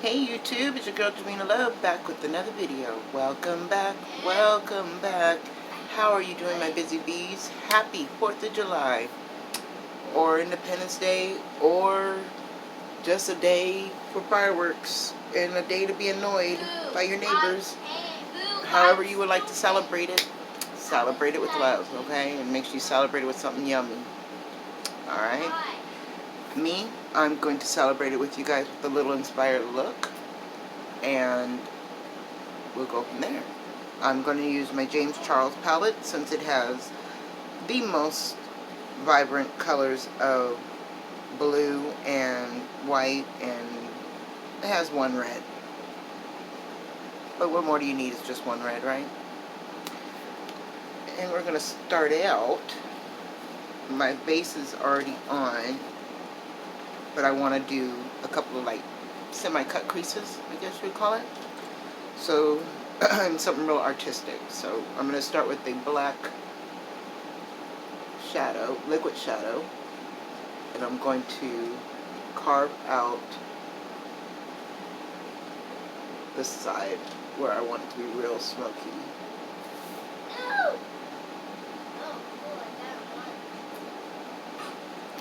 Hey YouTube, it's your girl Davina Love back with another video. Welcome back, welcome back. How are you doing, my busy bees? Happy 4th of July, or Independence Day, or just a day for fireworks and a day to be annoyed by your neighbors. However you would like to celebrate it with love, okay? And make sure you celebrate it with something yummy. Alright? Me, I'm going to celebrate it with you guys with a little inspired look, and we'll go from there. I'm going to use my James Charles palette since it has the most vibrant colors of blue and white, and it has one red. But what more do you need? It's just one red, right? And we're going to start out. My base is already on, but I want to do a couple of like semi-cut creases, I guess you'd call it. So, something real artistic. So I'm going to start with a black shadow, liquid shadow, and I'm going to carve out the side where I want it to be real smoky.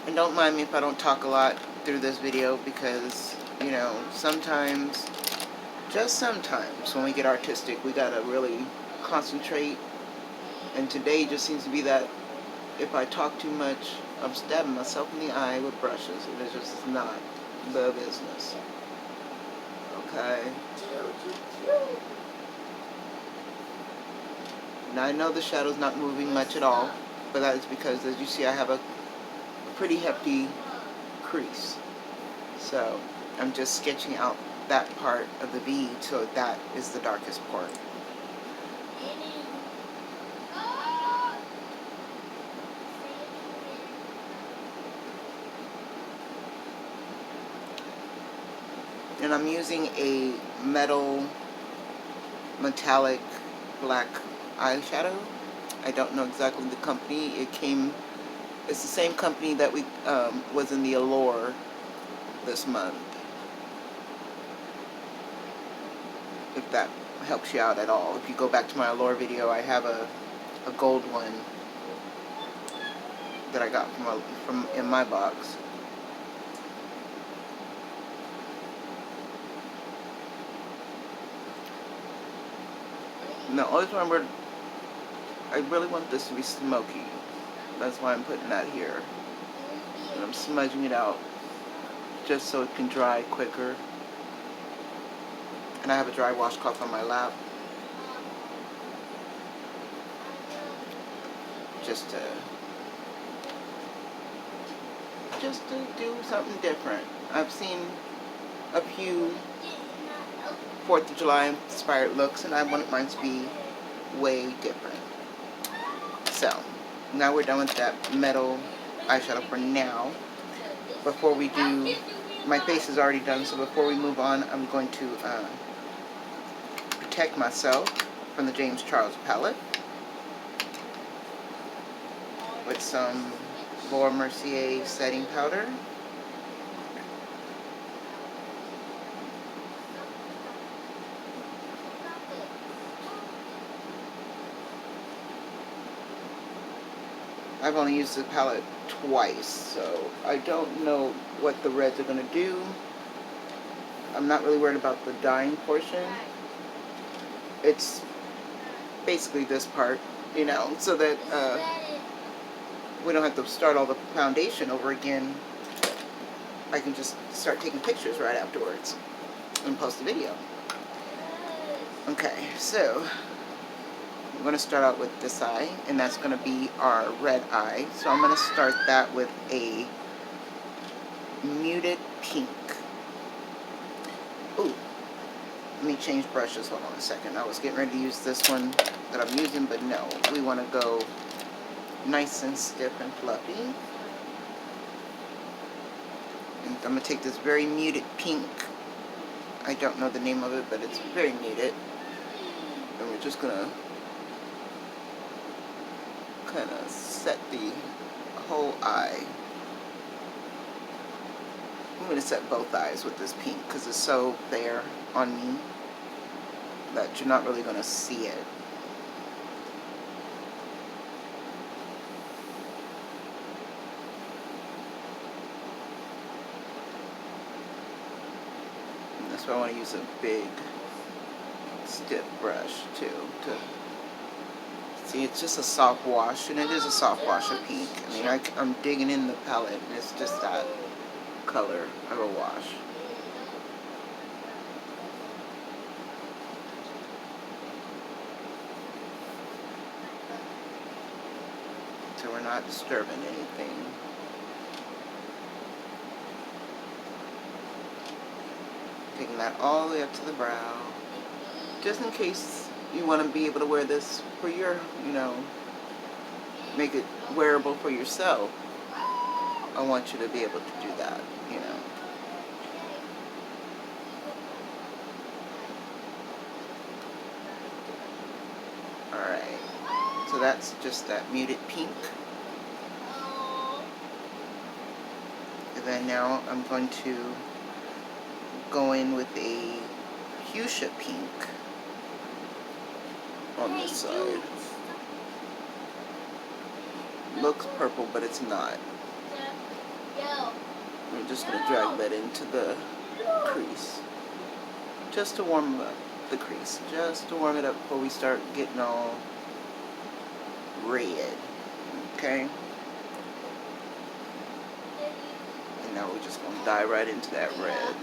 And don't mind me if I don't talk a lot through this video, because, you know, sometimes, just sometimes, when we get artistic, we gotta really concentrate. And today just seems to be that if I talk too much, I'm stabbing myself in the eye with brushes. It is just not the business. Okay? Now I know the shadow's not moving much at all, but that is because, as you see, I have a pretty hefty crease. So I'm just sketching out that part of the bead, so that is the darkest part. And I'm using a metallic black eyeshadow. I don't know exactly the company. It's the same company that we was in the Allure this month. If that helps you out at all. If you go back to my Allure video, I have a gold one that I got from in my box. Now always remember, I really want this to be smoky. That's why I'm putting that here. And I'm smudging it out just so it can dry quicker. And I have a dry washcloth on my lap, just to do something different. I've seen a few 4th of July inspired looks, and I wanted mine to be way different. So now we're done with that metal eyeshadow for now. Before we do, my face is already done, so before we move on, I'm going to protect myself from the James Charles palette with some Laura Mercier setting powder. I've only used the palette twice, so I don't know what the reds are going to do. I'm not really worried about the dyeing portion. It's basically this part, you know, so that we don't have to start all the foundation over again. I can just start taking pictures right afterwards and post the video. Okay, so I'm going to start out with this eye, and that's going to be our red eye. So I'm going to start that with a muted pink. Ooh, let me change brushes. Hold on a second. I was getting ready to use this one that I'm using, but no. We want to go nice and stiff and fluffy. And I'm going to take this very muted pink. I don't know the name of it, but it's very muted. And we're just going to kind of set the whole eye. I'm going to set both eyes with this pink because it's so bare on me that you're not really going to see it. And that's why I want to use a big stiff brush too. See, it's just a soft wash, and it is a soft wash of pink. I mean, I'm digging in the palette, and it's just that color of a wash. So we're not disturbing anything. Taking that all the way up to the brow, just in case you want to be able to wear this for your, make it wearable for yourself. I want you to be able to do that, Alright, so that's just that muted pink. And then now I'm going to go in with a fuchsia pink on this side. Looks purple, but it's not. I'm just going to drag that into the crease. Just to warm up the crease. Just to warm it up before we start getting all red. Okay? And now we're just going to dive right into that red.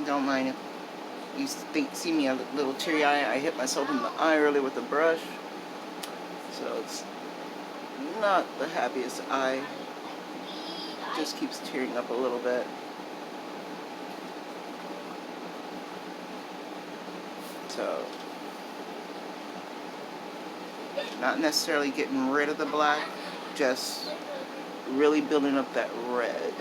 Don't mind if you see me a little teary eye. I hit myself in the eye earlier with the brush, so it's not the happiest eye. Just keeps tearing up a little bit. So not necessarily getting rid of the black, just really building up that red.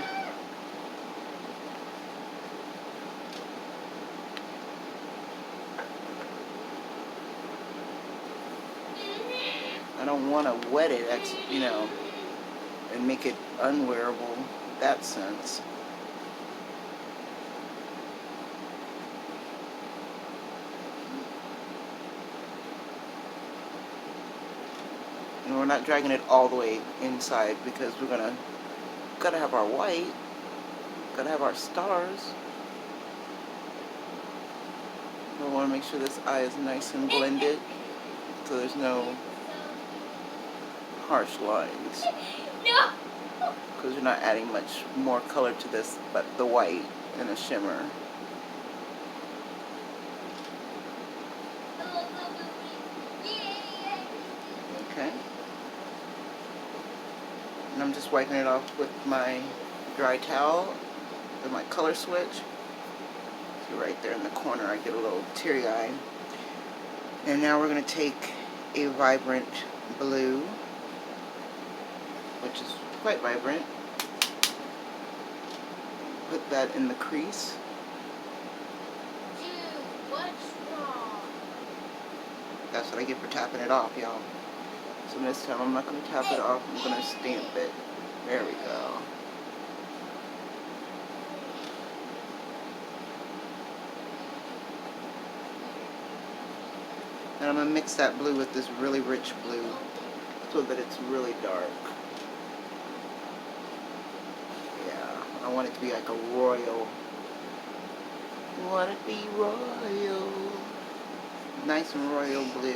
I don't want to wet it, and make it unwearable in that sense. And we're not dragging it all the way inside because we're gotta have our white, gotta have our stars. We want to make sure this eye is nice and blended, so there's no harsh lines, because you're not adding much more color to this but the white and a shimmer. Okay, and I'm just wiping it off with my dry towel with my color switch. See, right there in the corner I get a little teary eye. And now we're going to take a vibrant blue, which is quite vibrant. Put that in the crease. Dude, what's wrong? That's what I get for tapping it off, y'all. So this time I'm not going to tap it off, I'm going to stamp it. There we go. And I'm going to mix that blue with this really rich blue so that it's really dark. I want it to be like a royal. I want it to be royal. Nice and royal blue.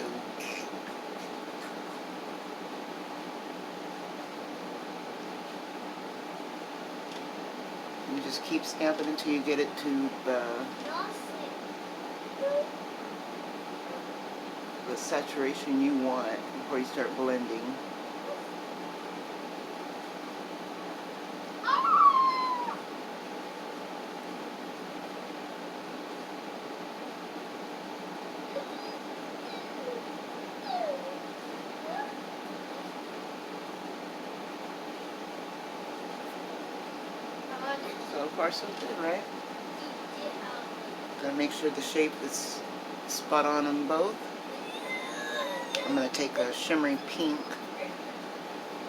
You just keep stamping until you get it to the saturation you want before you start blending. So far so good, right? Gotta make sure the shape is spot on both. I'm gonna take a shimmery pink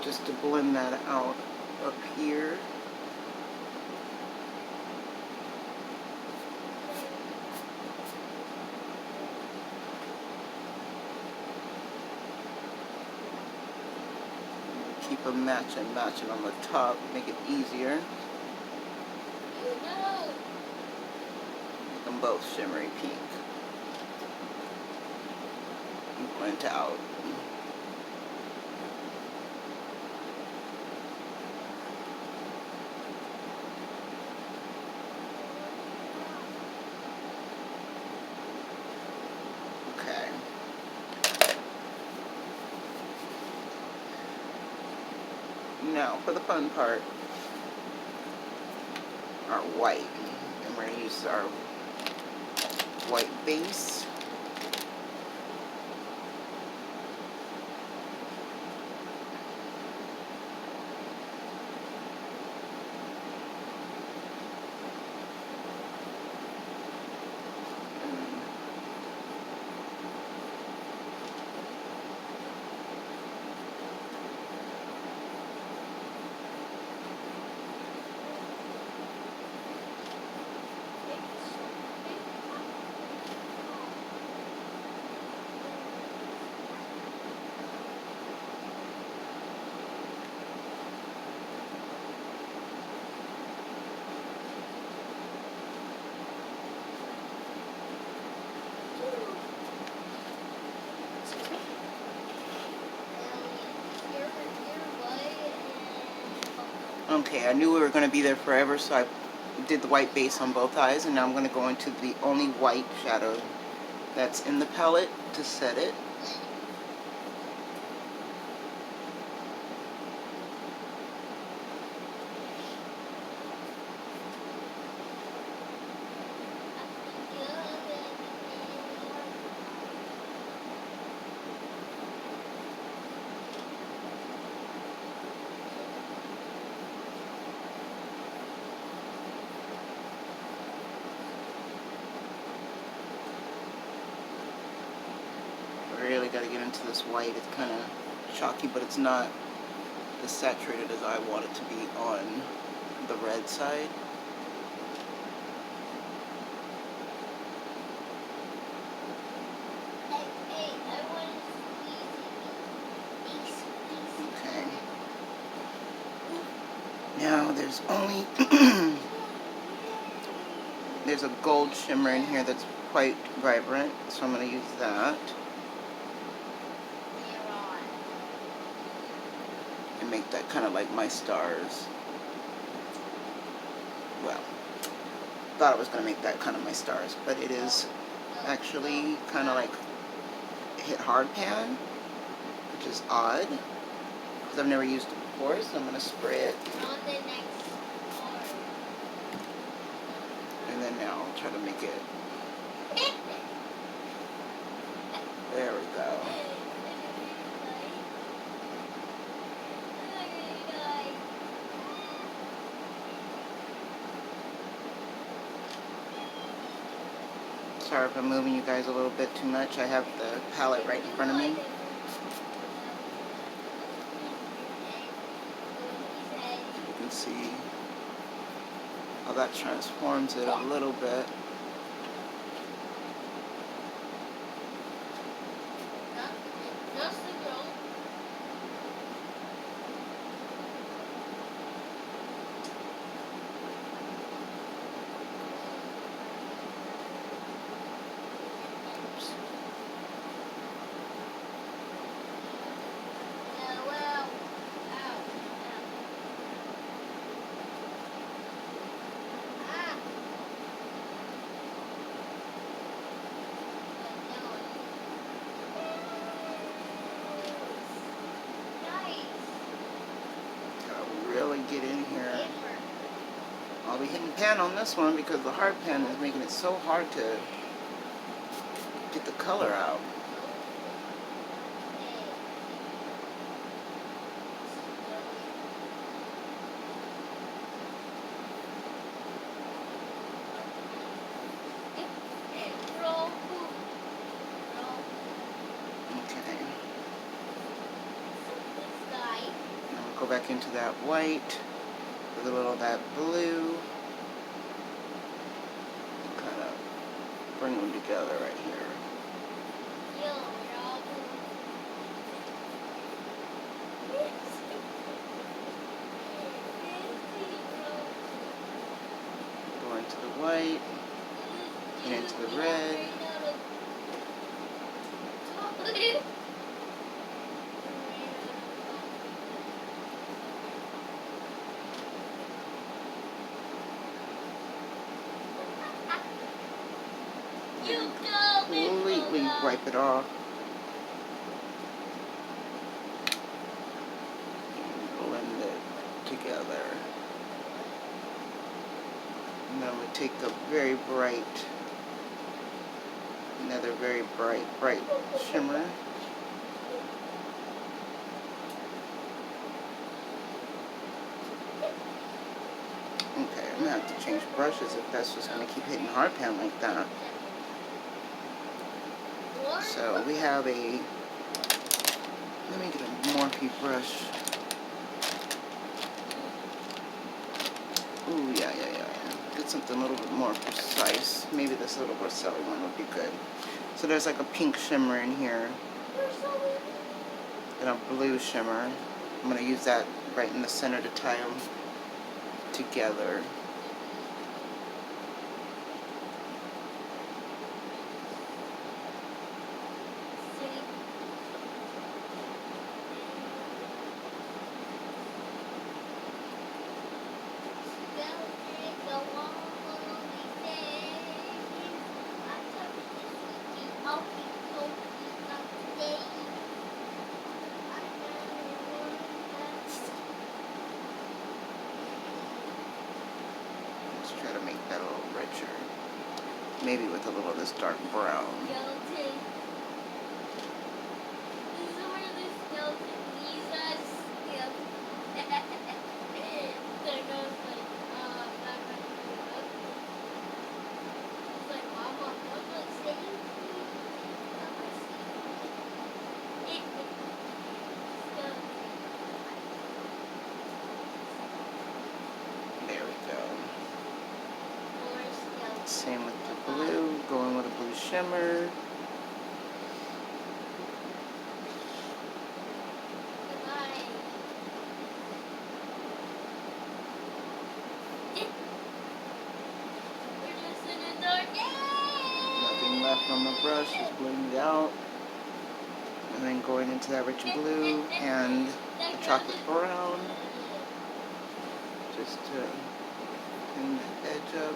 just to blend that out up here. Keep them matching on the top, make it easier. Make them both shimmery pink. And blend out. Okay. Now for the fun part, our white. And we're going to use our white base. Okay, I knew we were going to be there forever, so I did the white base on both eyes, and now I'm going to go into the only white shadow that's in the palette to set it. Really got to get into this white. It's kind of chalky, but it's not as saturated as I want it to be on the red side. Okay. Now there's only there's a gold shimmer in here that's quite vibrant, so I'm going to use that. And make that kind of like my stars. Well, thought I was going to make that kind of my stars, but it is actually kind of like hit hard pan, which is odd because I've never used it before, so I'm going to spray it. And then now I'll try to make it. There we go. Sorry if I'm moving you guys a little bit too much. I have the palette right in front of me. You can see how that transforms it a little bit. Really get in here. I'll be hitting pan on this one because the hard pan is making it so hard to get the color out. back into that white with a little of that blue. Kind of bring them together right here. Go into the white and into the red. Completely wipe it off. And blend it together. And then we take a very bright, another very bright shimmer. Okay, I'm gonna have to change brushes if that's just gonna keep hitting hard pan like that. So we have a, let me get a Morphe brush. Ooh, yeah. Get something a little bit more precise. Maybe this little Rosselli one would be good. So there's like a pink shimmer in here. And a blue shimmer. I'm going to use that right in the center to tie them together. Let's try to make that a little richer. Maybe with a little of this dark brown. Same with the blue, going with a blue shimmer. Nothing left on the brush, just blending it out. And then going into that rich blue and the chocolate brown. Just to clean the edge up.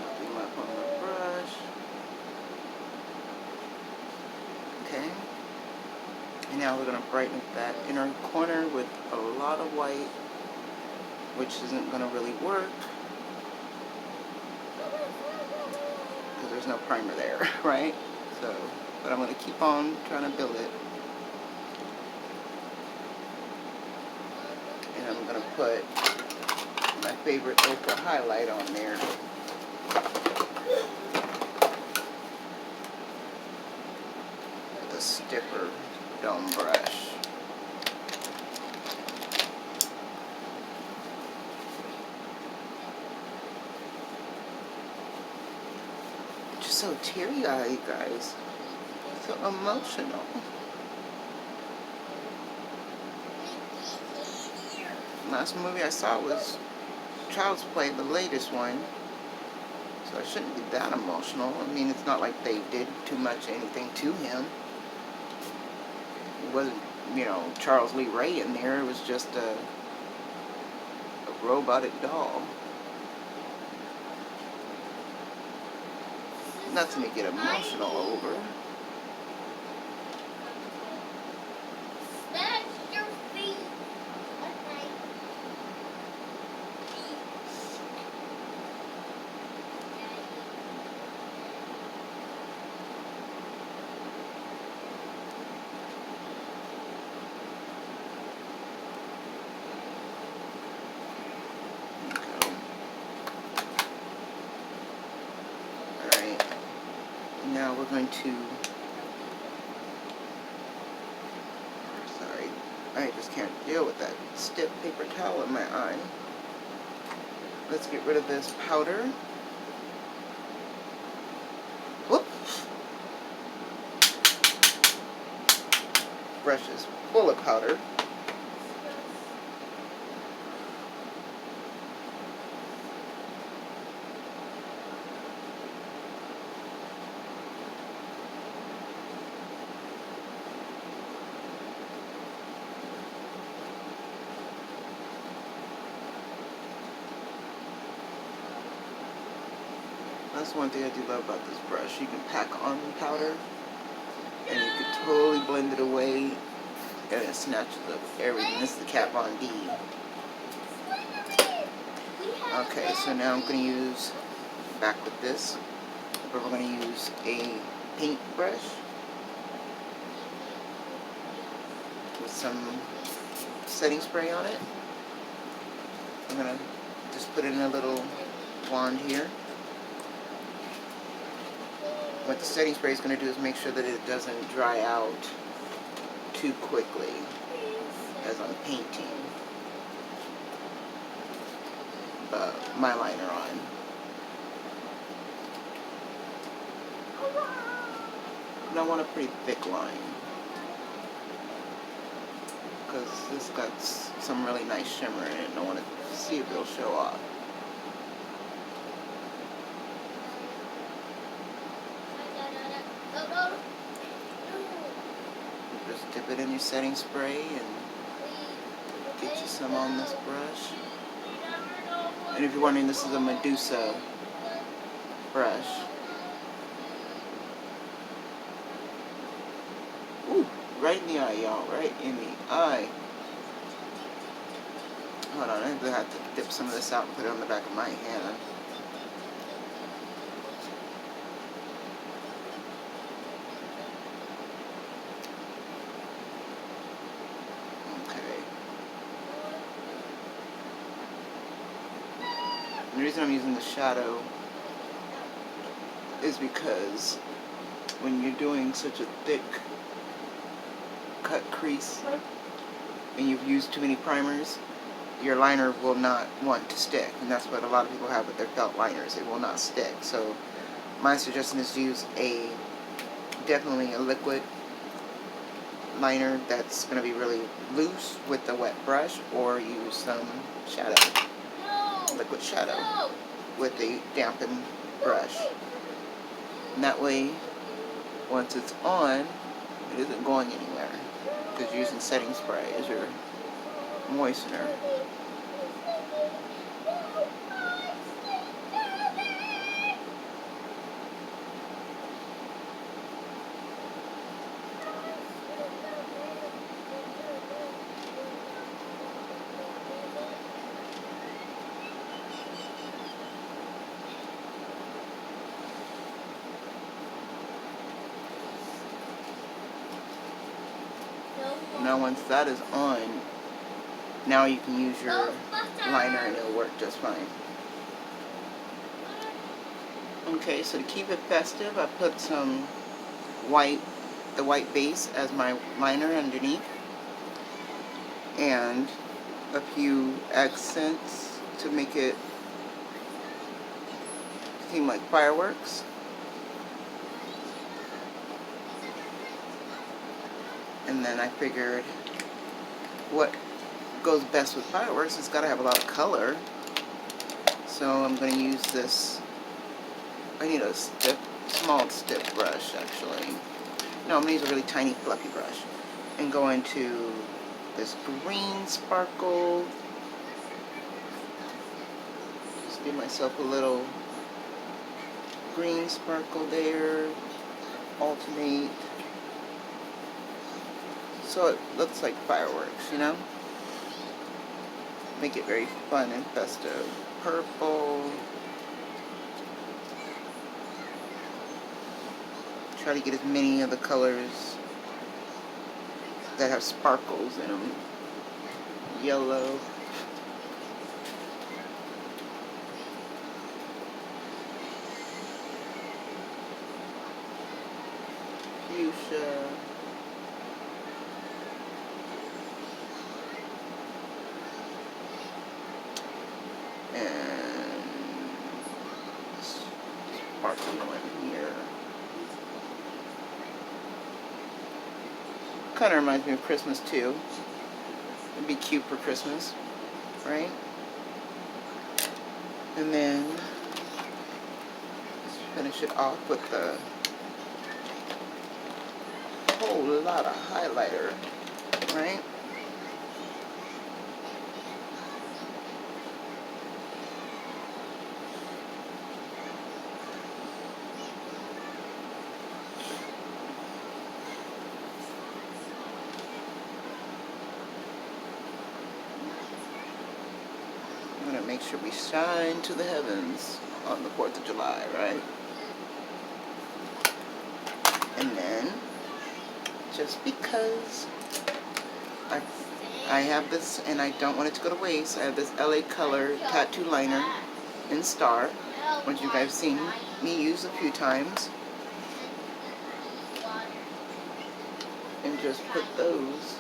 Nothing left on the brush. Okay. And now we're going to brighten up that inner corner with a lot of white, which isn't going to really work because there's no primer there, right? So, but I'm going to keep on trying to build it. And I'm going to put my favorite ochre highlight on there. With a stiffer dome brush. Just so teary-eyed, guys. So emotional. Last movie I saw was Child's Play, the latest one. So I shouldn't be that emotional. I mean, it's not like they did too much anything to him. It wasn't, you know, Charles Lee Ray in there. It was just a robotic doll. Nothing to get emotional over. we're going to, sorry, I just can't deal with that stiff paper towel in my eye. Let's get rid of this powder. Whoop! Brush is full of powder. That's one thing I do love about this brush. You can pack on powder and you can totally blend it away and it snatches up everything. This is the Kat Von D. Okay, so now I'm going to use, back with this, but we're going to use a paint brush with some setting spray on it. I'm going to just put it in a little wand here. What the setting spray is going to do is make sure that it doesn't dry out too quickly as I'm painting my liner on. And I want a pretty thick line because this got some really nice shimmer in it and I want to see if it'll show off. Just dip it in your setting spray and get you some on this brush. And if you're wondering, this is a Medusa brush. Ooh, right in the eye, y'all, right in the eye. Hold on, I think I have to dip some of this out and put it on the back of my hand. The reason I'm using the shadow is because when you're doing such a thick cut crease and you've used too many primers, your liner will not want to stick. And that's what a lot of people have with their felt liners. It will not stick. So my suggestion is to use definitely a liquid liner that's going to be really loose with the wet brush, or use some shadow. Liquid shadow with a dampened brush. And that way, once it's on, it isn't going anywhere because you're using setting spray as your moistener. Now once that is on, now you can use your liner and it'll work just fine. Okay, so to keep it festive, I put some the white base as my liner underneath, and a few accents to make it seem like fireworks. And then I figured what goes best with fireworks is got to have a lot of color. So I'm going to use this. I need a small stiff brush actually. No, I'm going to use a really tiny fluffy brush. And go into this green sparkle. Just give myself a little green sparkle there. Alternate. So it looks like fireworks, you know? Make it very fun and festive. Purple. Try to get as many of the colors that have sparkles in them. Yellow. And sparkly one here. Kind of reminds me of Christmas too. It'd be cute for Christmas, right? And then let's finish it off with a whole lot of highlighter, right? I'm gonna make sure we shine to the heavens on the 4th of July, right? And then, just because I have this and I don't want it to go to waste, I have this LA Color tattoo liner in Star, which you guys have seen me use a few times. And just put those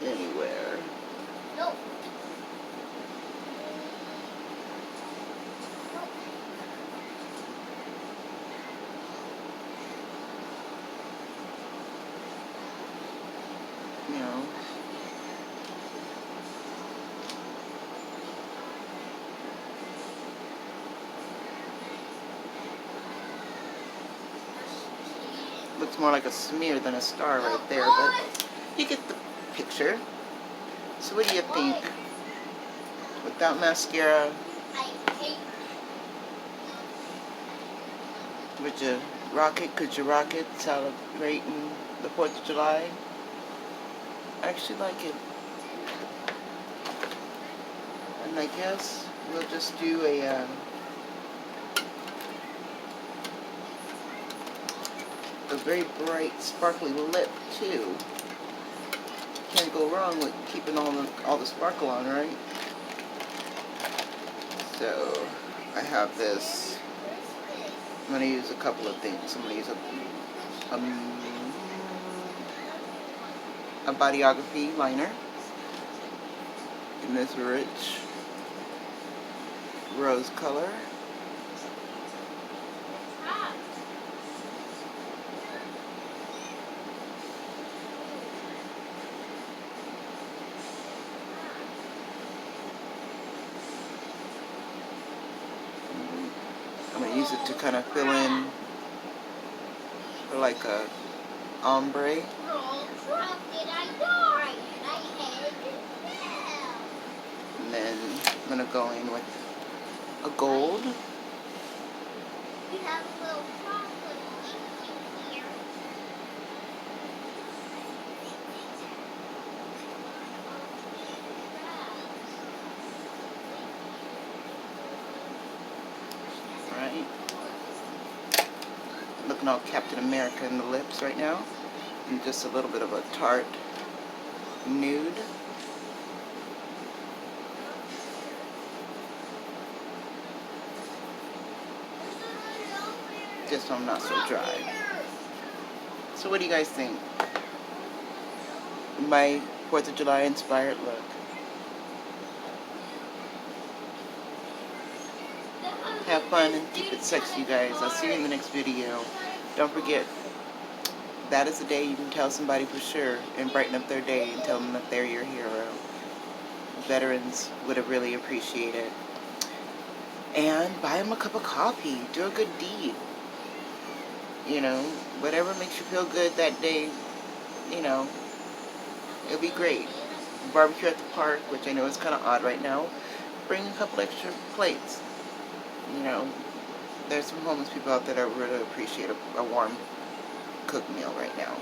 anywhere. You know. Looks more like a smear than a star right there, but you get the picture. So what do you think? Without mascara, would you rock it? Could you rock it celebrating the 4th of July? I actually like it. And I guess we'll just do a very bright, sparkly lip too. Can't go wrong with keeping all the sparkle on, right? So I have this. I'm gonna use a couple of things. I'm gonna use a bodyography liner in this rich rose color. I'm going to use it to kind of fill in for like a ombre. And then I'm going to go in with a gold. Right. Looking all Captain America in the lips right now. And just a little bit of a tart nude. Just so I'm not so dry. So what do you guys think? My 4th of July inspired look. Have fun and keep it sexy, you guys. I'll see you in the next video. Don't forget, that is the day you can tell somebody for sure and brighten up their day and tell them that they're your hero. Veterans would have really appreciated it. And buy them a cup of coffee. Do a good deed. You know, whatever makes you feel good that day, you know, it'll be great. Barbecue at the park, which I know is kind of odd right now. Bring a couple extra plates. You know, there's some homeless people out there that really appreciate a warm cooked meal right now.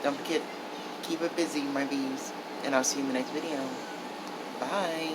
Don't forget, keep it busy, my bees. And I'll see you in the next video. Bye.